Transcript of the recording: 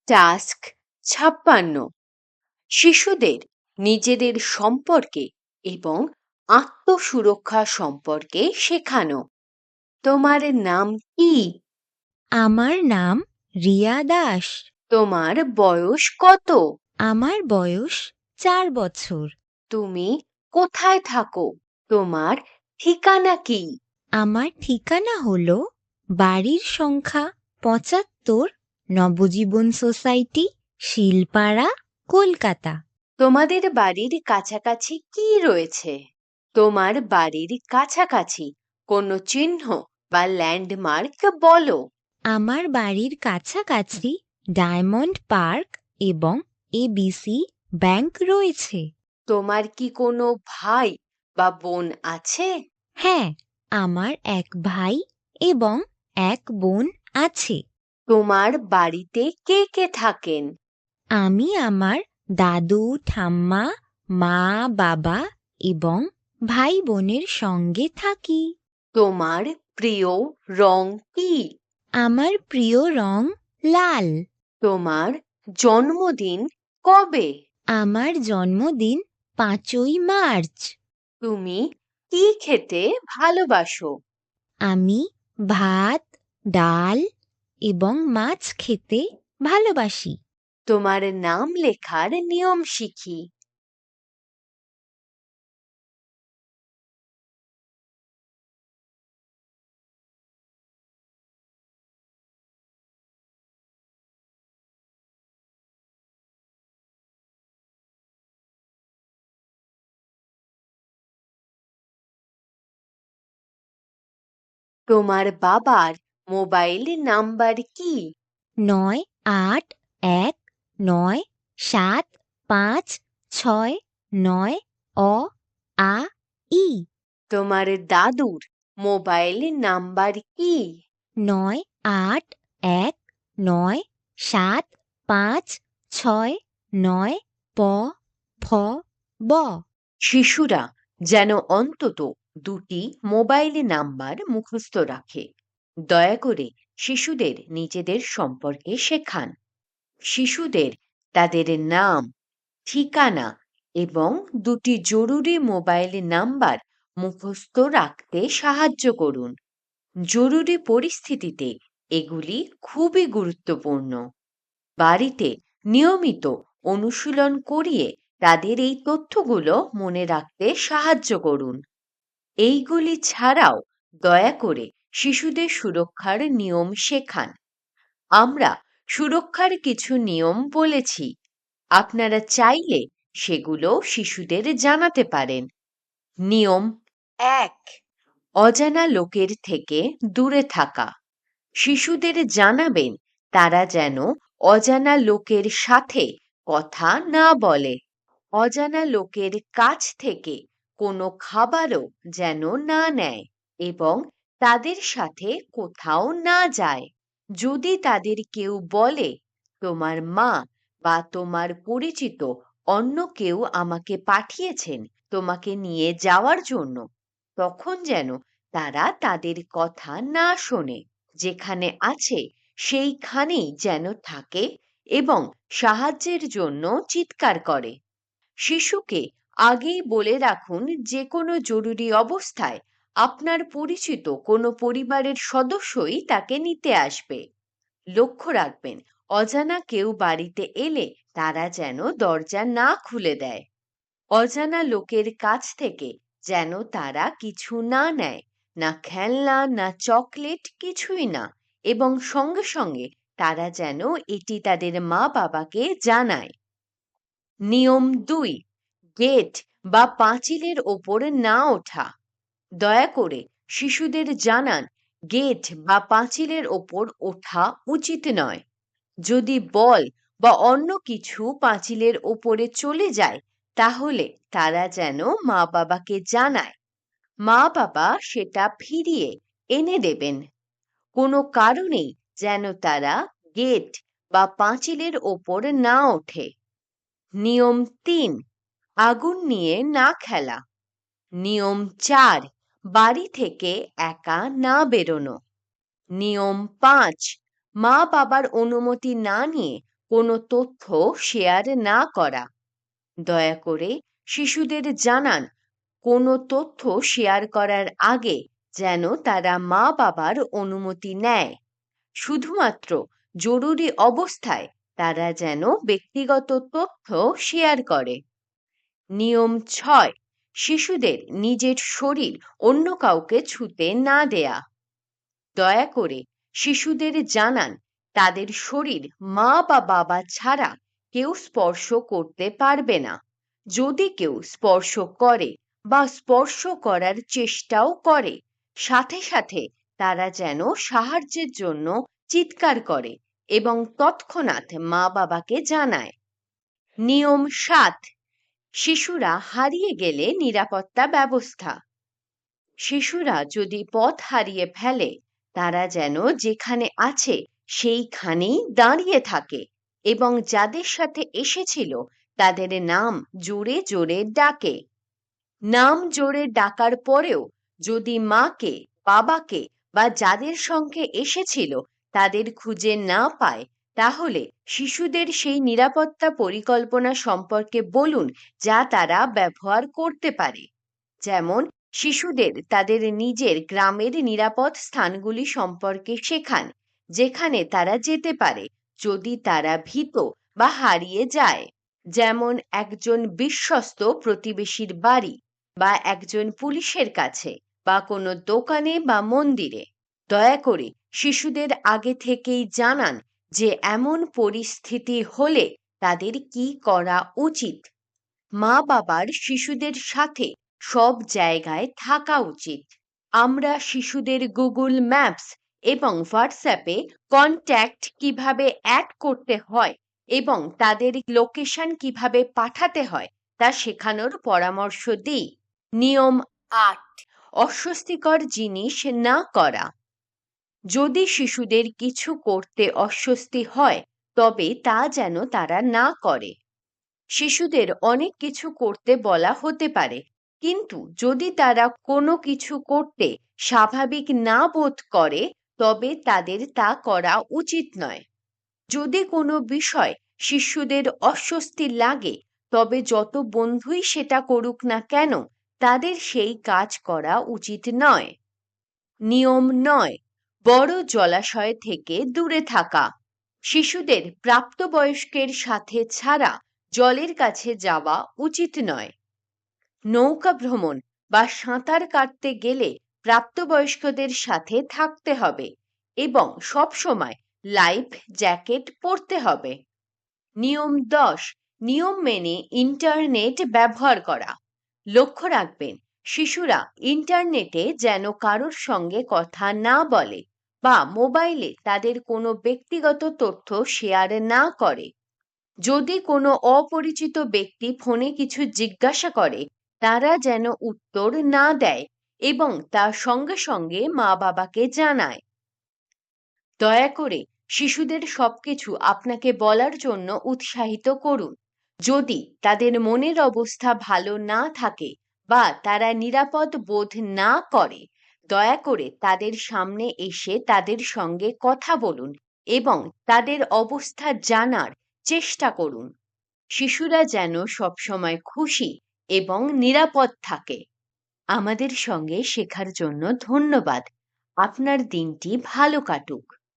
Task ৫৬ শিশুদের নিজেদের সম্পর্কে এবং আত্মসুরক্ষা সম্পর্কে শেখানো। তোমার নাম কি? আমার নাম রিয়া দাস। তোমার বয়স কত? আমার বয়স ৪ বছর। তুমি কোথায় থাকো? তোমার ঠিকানা কি? আমার ঠিকানা হলো বাড়ির সংখ্যা ৭৫, নবজীবন সোসাইটি, শিলপাড়া, কলকাতা। তোমাদের বাড়ির কাছাকাছি কি রয়েছে? তোমার বাড়ির কাছাকাছি কোনো চিহ্ন বা ল্যান্ডমার্ক বলো। আমার বাড়ির কাছাকাছি ডায়মন্ড পার্ক এবং এবিসি ব্যাংক রয়েছে। তোমার কি কোনো ভাই বা বোন আছে? হ্যাঁ, আমার এক ভাই এবং এক বোন আছে। তোমার বাড়িতে কে কে থাকেন? আমি আমার দাদু, ঠাম্মা, মা, বাবা এবং ভাই বোনের সঙ্গে থাকি। তোমার প্রিয় রং কি? আমার প্রিয় রং লাল। তোমার জন্মদিন কবে? আমার জন্মদিন ৫ই মার্চ। তুমি কি খেতে ভালোবাসো? আমি ভাত, ডাল এবং মাছ খেতে ভালোবাসি। তোমার নাম লেখার নিয়ম শিখি। তোমার বাবার মোবাইল নাম্বার কি? ৯৮১৯৭৫৬৯ তোমার দাদুর মোবাইল নাম্বার কি? ৯৮১৯৭৫৬৯প ফ ব। শিশুরা যেন অন্তত ২টি মোবাইল নাম্বার মুখস্থ রাখে। দয়া করে শিশুদের নিজেদের সম্পর্কে শেখান। শিশুদের তাদের নাম, ঠিকানা এবং ২টি জরুরি মোবাইল নাম্বার মুখস্থ রাখতে সাহায্য করুন। জরুরি পরিস্থিতিতে এগুলি খুবই গুরুত্বপূর্ণ। বাড়িতে নিয়মিত অনুশীলন করিয়ে তাদের এই তথ্যগুলো মনে রাখতে সাহায্য করুন। এইগুলি ছাড়াও দয়া করে শিশুদের সুরক্ষার নিয়ম শেখান। আমরা সুরক্ষার কিছু নিয়ম বলেছি, আপনারা চাইলে সেগুলো শিশুদের জানাতে পারেন। নিয়ম ১, অজানা লোকের থেকে দূরে থাকা। শিশুদের জানাবেন তারা যেন অজানা লোকের সাথে কথা না বলে। অজানা লোকের কাছ থেকে কোনো খাবারও যেন না নেয় এবং তাদের সাথে কোথাও না যায়। যদি তাদের কেউ বলে, তোমার মা বা তোমার পরিচিত অন্য কেউ আমাকে পাঠিয়েছেন তোমাকে নিয়ে যাওয়ার জন্য, তখন যেন তারা তাদের কথা না শোনে। যেখানে আছে সেইখানেই যেন থাকে এবং সাহায্যের জন্য চিৎকার করে। শিশুকে আগেই বলে রাখুন যে কোনো জরুরি অবস্থায় আপনার পরিচিত কোনো পরিবারের সদস্যই তাকে নিতে আসবে। লক্ষ্য রাখবেন অজানা কেউ বাড়িতে এলে তারা যেন দরজা না খুলে দেয়। অজানা লোকের কাছ থেকে যেন তারা কিছু না নেয়, না খেলনা না চকলেট, কিছুই না, এবং সঙ্গে সঙ্গে তারা যেন এটি তাদের মা বাবাকে জানায়। নিয়ম ২, গেট বা পাঁচিলের ওপর না ওঠা। দয়া করে শিশুদের জানান গেট বা পাঁচিলের ওপর ওঠা উচিত নয়। যদি বল বা অন্য কিছু পাঁচিলের ওপরে চলে যায় তাহলে তারা যেন মা বাবাকে জানায়। মা বাবা সেটা ফিরিয়ে এনে দেবেন। কোনো কারণেই যেন তারা গেট বা পাঁচিলের ওপর না ওঠে। নিয়ম ৩, আগুন নিয়ে না খেলা। নিয়ম ৪, বাড়ি থেকে একা না বেরোনো। নিয়ম ৫, মা বাবার অনুমতি না নিয়ে কোনো তথ্য শেয়ার না করা। দয়া করে শিশুদের জানান কোনো তথ্য শেয়ার করার আগে যেন তারা মা বাবার অনুমতি নেয়। শুধুমাত্র জরুরি অবস্থায় তারা যেন ব্যক্তিগত তথ্য শেয়ার করে। নিয়ম 6, শিশুদের নিজের শরীর অন্য কাউকে ছুঁতে না দেয়া। দয়া করে শিশুদের জানান তাদের শরীর মা বা বাবা ছাড়া কেউ স্পর্শ করতে পারবে না। যদি কেউ স্পর্শ করে বা স্পর্শ করার চেষ্টাও করে, সাথে সাথে তারা যেন সাহায্যের জন্য চিৎকার করে এবং তৎক্ষণাৎ মা বাবাকে জানায়। নিয়ম 7, শিশুরা হারিয়ে গেলে নিরাপত্তা ব্যবস্থা। শিশুরা যদি পথ হারিয়ে ফেলে, তারা যেন যেখানে আছে সেইখানেই দাঁড়িয়ে থাকে এবং যাদের সাথে এসেছিল তাদের নাম জোরে জোরে ডাকে। নাম জোরে ডাকার পরেও যদি মাকে, বাবাকে বা যাদের সঙ্গে এসেছিল তাদের খুঁজে না পায়, তাহলে শিশুদের সেই নিরাপত্তা পরিকল্পনা সম্পর্কে বলুন যা তারা ব্যবহার করতে পারে। যেমন, শিশুদের তাদের নিজের গ্রামের নিরাপদ স্থানগুলি সম্পর্কে শেখান, যেখানে তারা যেতে পারে যদি তারা ভীত বা হারিয়ে যায়। যেমন একজন বিশ্বস্ত প্রতিবেশীর বাড়ি বা একজন পুলিশের কাছে বা কোনো দোকানে বা মন্দিরে। দয়া করে শিশুদের আগে থেকেই জানান যে এমন পরিস্থিতি হলে তাদের কি করা উচিত। মা বাবার শিশুদের সাথে সব জায়গায় থাকা উচিত। আমরা শিশুদের গুগল ম্যাপস এবং হোয়াটসঅ্যাপে কন্ট্যাক্ট কিভাবে অ্যাড করতে হয় এবং তাদের লোকেশন কিভাবে পাঠাতে হয় তা শেখানোর পরামর্শ দিই। নিয়ম 8, অস্বস্তিকর জিনিস না করা। যদি শিশুদের কিছু করতে অস্বস্তি হয়, তবে তা যেন তারা না করে। শিশুদের অনেক কিছু করতে বলা হতে পারে, কিন্তু যদি তারা কোনো কিছু করতে স্বাভাবিক না বোধ করে, তবে তাদের তা করা উচিত নয়। যদি কোনো বিষয় শিশুদের অস্বস্তি লাগে, তবে যত বন্ধুই সেটা করুক না কেন, তাদের সেই কাজ করা উচিত নয়। নিয়ম 9, বড় জলাশয় থেকে দূরে থাকা। শিশুদের প্রাপ্তবয়স্কের সাথে ছাড়া জলের কাছে যাওয়া উচিত নয়। নৌকা ভ্রমণ বা সাঁতার কাটতে গেলে প্রাপ্তবয়স্কদের সাথে থাকতে হবে এবং সবসময় লাইফ জ্যাকেট পরতে হবে। নিয়ম 10, নিয়ম মেনে ইন্টারনেট ব্যবহার করা। লক্ষ্য রাখবেন, শিশুরা ইন্টারনেটে যেন কারোর সঙ্গে কথা না বলে বা মোবাইলে তাদের কোনো ব্যক্তিগত তথ্য শেয়ার না করে। যদি কোনো অপরিচিত ব্যক্তি ফোনে কিছু জিজ্ঞাসা করে, তারা যেন উত্তর না দেয় এবং তার সঙ্গে সঙ্গে মা বাবাকে জানায়। দয়া করে শিশুদের সবকিছু আপনাকে বলার জন্য উৎসাহিত করুন। যদি তাদের মনের অবস্থা ভালো না থাকে বা তারা নিরাপদ বোধ না করে, দয়া করে তাদের সামনে এসে তাদের সঙ্গে কথা বলুন এবং তাদের অবস্থা জানার চেষ্টা করুন। শিশুরা যেন সবসময় খুশি এবং নিরাপদ থাকে। আমাদের সঙ্গে শেখার জন্য ধন্যবাদ। আপনার দিনটি ভালো কাটুক।